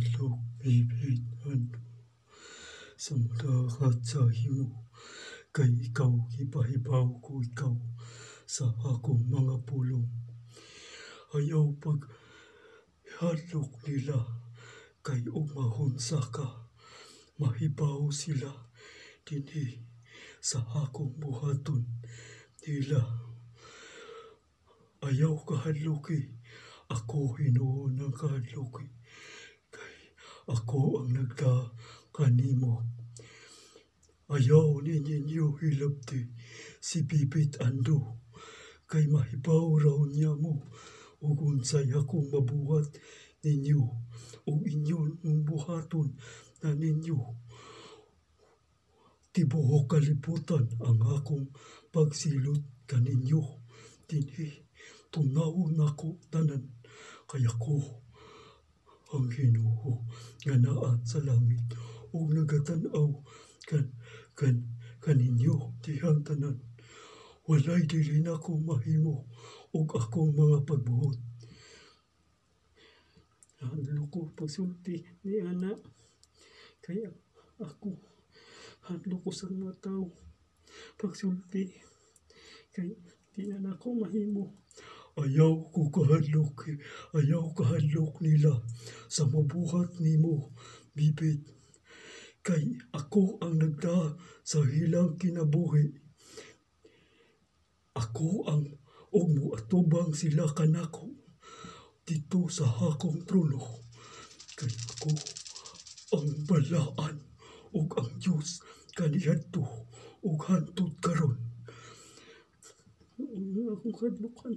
kahadlok bibit ano sa mulakat sa himo. Kay ikaw ipahibaw ko ikaw sa akong mga pulong. Ayaw pag hadlok nila kay umahunsa ka. Mahibaw sila dinhi sa akong buhaton nila. Ayaw kahadloki, ako hinuon ang kahadloki. Kay ako ang nagda kanimo. Ayaw ninyo hilabti si bibit ando. Kay mahibaw raw niya mo ug unsay akong mabuhat ninyo ug inyon mong buhaton na ninyo. Tibuok kalibutan ang akong pagsilot kaninyo dinhi. Tunawon ako tanan kay ako ang Ginoo nga naa sa langit ug nagatanaw kaninyo dihang tanan. Walay dili na ko mahimo ug akong mga pagbuot. Hadlo ko pagsulti ni ana kaya ako hadlo ko sa mga tao pagsulti kay di na ako mahimo. Ayaw kahadlok nila sa mabuhat nimo bibit. Kay ako ang nagda sa hilang kinabuhi. Ako ang ug moatubang sila kanako dito sa akong trono. Kay ako ang balaan ug ang Dios kaniadto ug hantud karon. Akong kahadlokan.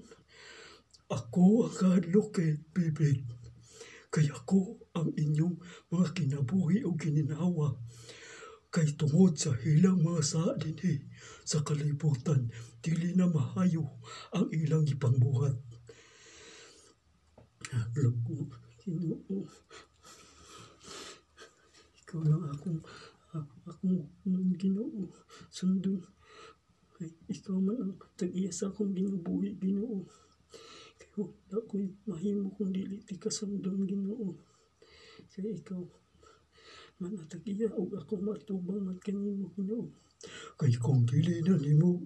Ako ang kahadlok kay bibit. Kay ako ang inyong mga kinabuhi o gininhawa. Kay tungod sa ilang mga sa dinhi sa kalibutan, dili na mahayo ang ilang ipangbuhat. Hadlok ko, Ginoo. Ikaw lang akong Ginoo. Sundon. Kay ikaw man ang tag-iya sa akong ginabuhi, Ginoo. Kay wala ko'y mahimo kung dili ti kasundon, Ginoo. Kay ikaw man ang tag-iya ug ako matubang man kanimo, Ginoo. Kay kung dili na nimo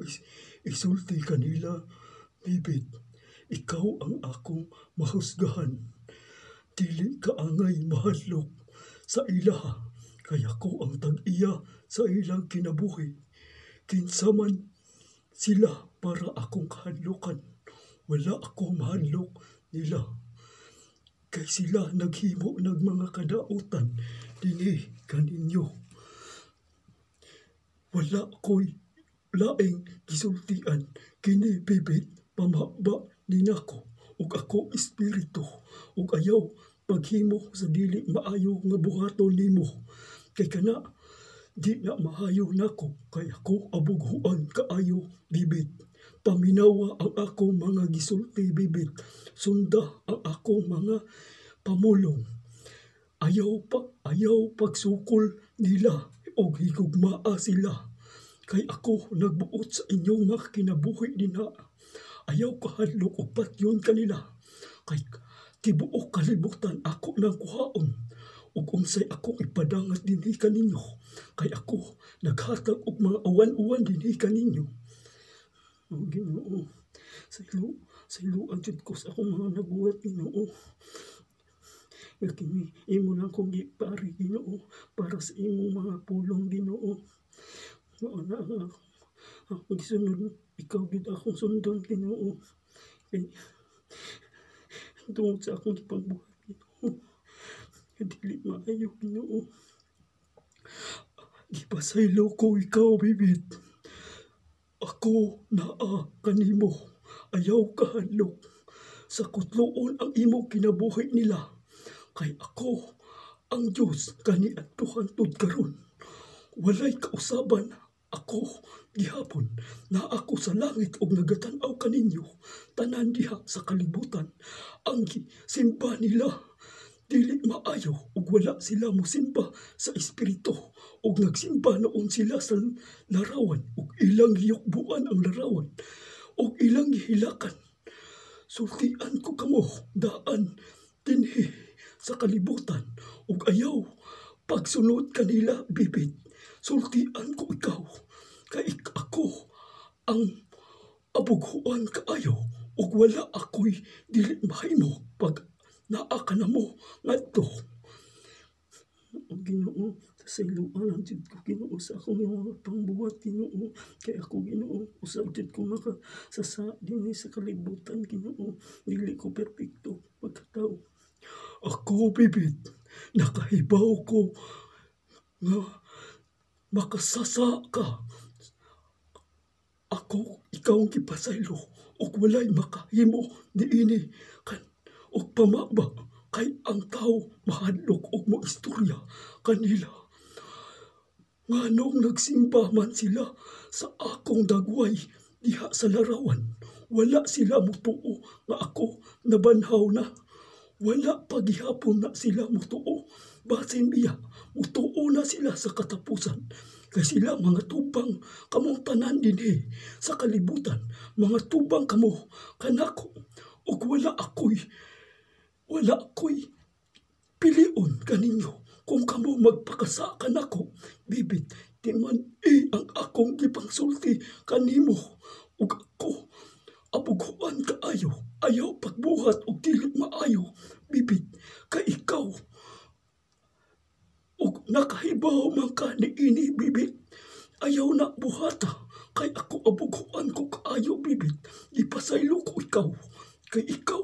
isulti kanila, bibit, ikaw ang akong mahusgahan. Dili kaangay mahadlok sa ilaha. Kay ako ang tag-iya sa ilang kinabuhi. Kinsa man sila para akong kahadlokan. Wala akong mahadlok nila. Kay sila naghimo ng mga kadautan dinhi kaninyo. Wala ko'y laing gisultian kini bibit pamahaba ninako ug ako espiritu ug ayaw paghimo sa dili maayo nga buhaton nimo. Kay kana di na mahayo nako kay ako abughuan kaayo bibit. Paminawa ang akong mga gisulti bibit. Sunda ang akong mga pamulong. Ayaw pagsukol nila og higugmaa sila. Kay ako nagbuot sa inyong mga kinabuhi dinha. Ayaw kahadlok og patyon kanila. Kay tibuok kalibutan ako nang kuhaon. Ug unsay ako ipadangat dinhi kaninyo. Kay ako naghatag og mga awan-uwan dinhi kaninyo. O Ginoo, sa iluan jud ko sa akong mga nabuhat, Ginoo. Kini imo lang kong gipari, Ginoo, para sa imong mga pulong, Ginoo. Mauna ang pagsunod, ikaw gid akong sundon, Ginoo. Kay tungod sa akong ipagbuhat, Ginoo. Dili maayo, Ginoo. Gipasaylo ko ikaw, bibit. Ako naa kanimo. Ayaw kahadlok. Sa kutloon ang imong kinabuhi nila. Kay ako ang Diyos kaniadtuhan tud karon. Walay kausaban ako gihapon na ako sa langit ug nagatanaw kaninyo tanan diha sa kalibutan. Ang simba nila dili maayo ug wala sila mosimba sa espiritu ug nagsimba noon sila sa larawan ug ilang giyukbuan ang larawan ug ilang gihilakan. Sultian ko kamo daan dinhi sa kalibutan ug ayaw pagsunod kanila bibit. Sultian ko ikaw kay ako ang abughuan kaayo ug wala ako'y dili mahimo pag naa ka na mo ngadto. Ginoo, pasayloan ang jud ko Ginoo sa akong mga pangbuhat Ginoo. Kay ako Ginoo, usab jud ko makasasa dinhi sa kalibutan Ginoo. Dili ko perpekto pagkatao. Ako bibit, nakahibaw ko nga makasasa ka. Ako ikaw ang gipasaylo ug walay makahimo niini kan ug pamaba kay ang tao mahadlok og moistorya kanila. Nganong nagsimba man sila sa akong dagway diha sa larawan, wala sila mutuo nga ako nabanhaw na. Wala pagihapon na sila mutuo. Basin biya, mutuo na sila sa katapusan. Kay sila mga tubang kamong tanan dinhi sa kalibutan. Mga tubang kamo kanako. Ug wala ako'y pilion kaninyo kung kamo magpakasa kanako. Bibit, timan ang akong gipangsulti kanimo. Ug ako, abughuan kaayo, ayaw pagbuhat og dili maayo. Bibit, kay ikaw ug nakahibaw man ka niini bibit. Ayaw na buhata kay ako abughuan ko kaayo bibit. Ipasaylo ko ikaw kay ikaw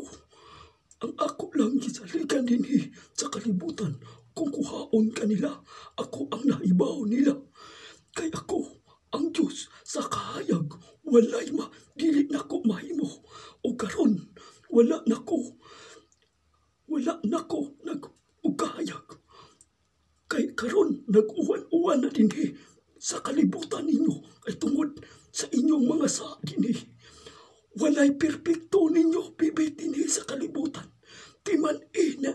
ang ako lang gisaligan dinhi sa kalibutan. Kung kuhaon kanila, ako ang nahibaw nila. Kay ako ang Diyos sa kahayag, walay dili nako mahimo. O karon wala nako nag-ugahayag. Kay karon nag-uwan-uwan na dinhi sa kalibutan ninyo ay tungod sa inyong mga sa dinhi. Walay perpekto ninyo bibit dinhi sa kalibutan. Timan na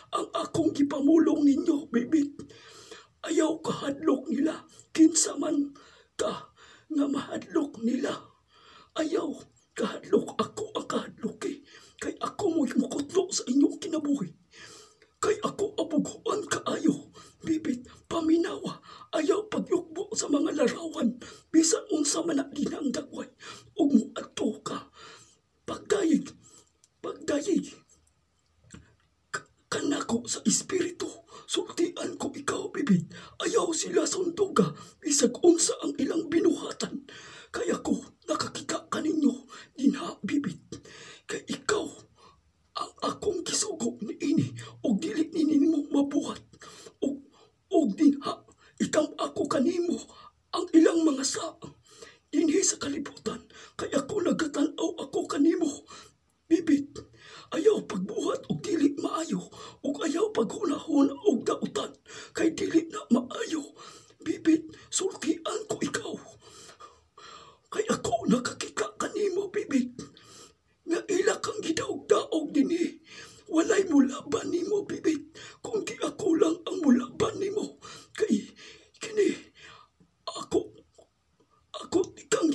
ang akong gipamulong ninyo bibit. Ayaw kahadlok nila, kinsa man ka nga mahadlok nila. Ayaw kahadlok, ako ang kahadlok kay ako mo'y mukutlo sa inyong kinabuhi. Kay ako abughuan kaayo, bibit, paminawa, ayaw pagyukbo sa mga larawan, bisan unsa man na dinang dagway, ug muadto ka. Pagdayig, kanako sa espiritu, sultian ko ikaw, bibit. Ayaw sila sunduga, bisag unsa ang ilang binuhatan. Kaya ako, nakakita kaninyo, dinha, bibit. Kay ikaw, ang akong gisugo niini, og dili ninimo mabuhat. Og dinha, ikam ako kanimo, ang ilang mga dinhi sa kalibutan. Kay ako nagatanaw ako kanimo, bibit. Ayaw pagbuhat og dili maayo, og ayaw paghunahuna og dautan, kay dili na maayo. Bibit, sultian ko ikaw. Kay ako nakakita kanimo, bibit. Nga ila kang gidaog-daog dinhi. Walay mulaban nimo, bibit. Kung di ako lang ang mulaban nimo. Kay kini ako ikang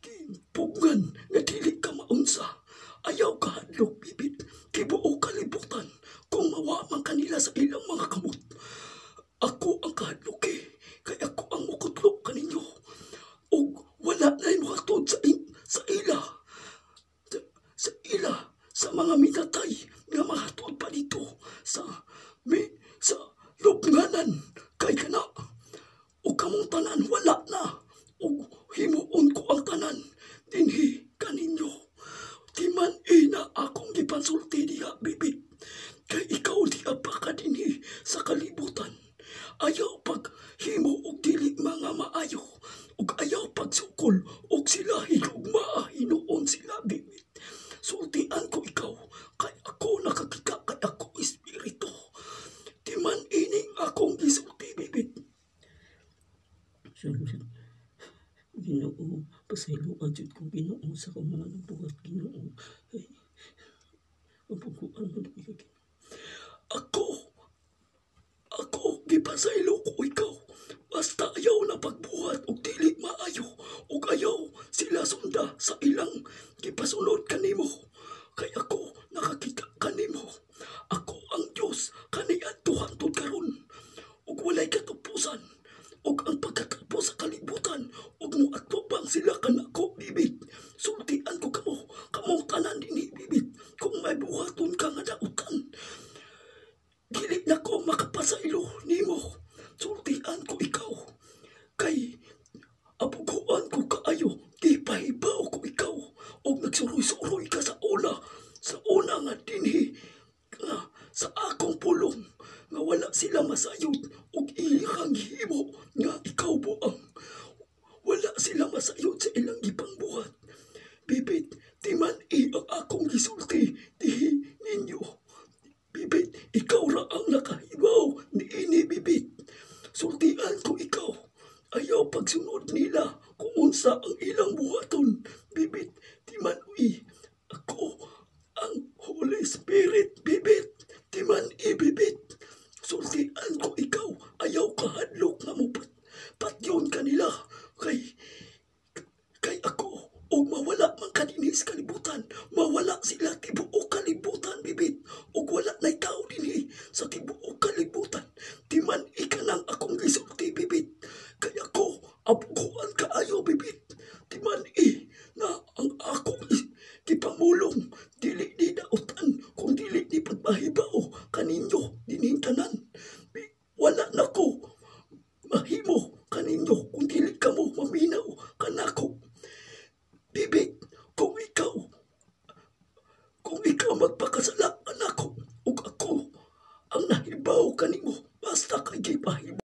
gipugngan nga dili ka maunsa. Ayaw kahadlok, bibit. Kibuo kalibutan kung mawaman kanila sa ilang mga kamot. Ako ang kahadlok kay ako ang mukutlo kaninyo. Og wala na'y makatod sa ila. Sa mga minatay nga makatod pa dito sa lubnganan kay kana. O kamong tanan wala na. O himuon ko ang tanan dinhi kaninyo. Timan na akong gipansulti diha, bibit. Kay ikaw diha pa ka dinhi sa kalibutan. Ayaw paghimo og dili mga maayo. Ug ayaw pagsukol og sila higugma hinuon sila, bibit. Sultian ko ikaw kay ako nakakita kay ako espiritu. Timan ining akong gisulti, bibit. Ginoo, pasayloan jud kong Ginoo sa akong mga nabuhat, Ginoo. Ay, mabukuan mo na ikaw. Ako, gipasaylo ko ikaw. Basta ayaw na pagbuhat og dili maayo. Og ayaw sila sunda sa ilang gipasunod kanimo. Kay ako nakakita kanimo. Ako ang Diyos ug ang pagkakapo sa kalibutan ug mo atubang sila kanako bibit. Sultian ko kamo tanan dinhi bibit. Kung may buhaton ka nga dautan, dili na ko makapasaylo nimo. Sultian ko ikaw kay abuguan ko kaayo, gipahibaw ko ikaw og nagsuroy-suroy ka sa una nga dinhi nga sa akong pulong nga wala sila masayod og ilang himo nga ikaw buang. Wala sila masayod sa ilang gipangbuhat. Bibit, timan-i ang akong gisulti dihi ninyo. Bibit, ikaw ra ang nakahibaw niini bibit. Sultian ko ikaw. Ayaw pagsunod nila kung unsa ang ilang buhaton. Bibit, timan-i ako ang Holy Spirit, bibit. Timan-i bibit. Sultian ko ikaw. Ayaw kahadlok nga mo patyon kanila.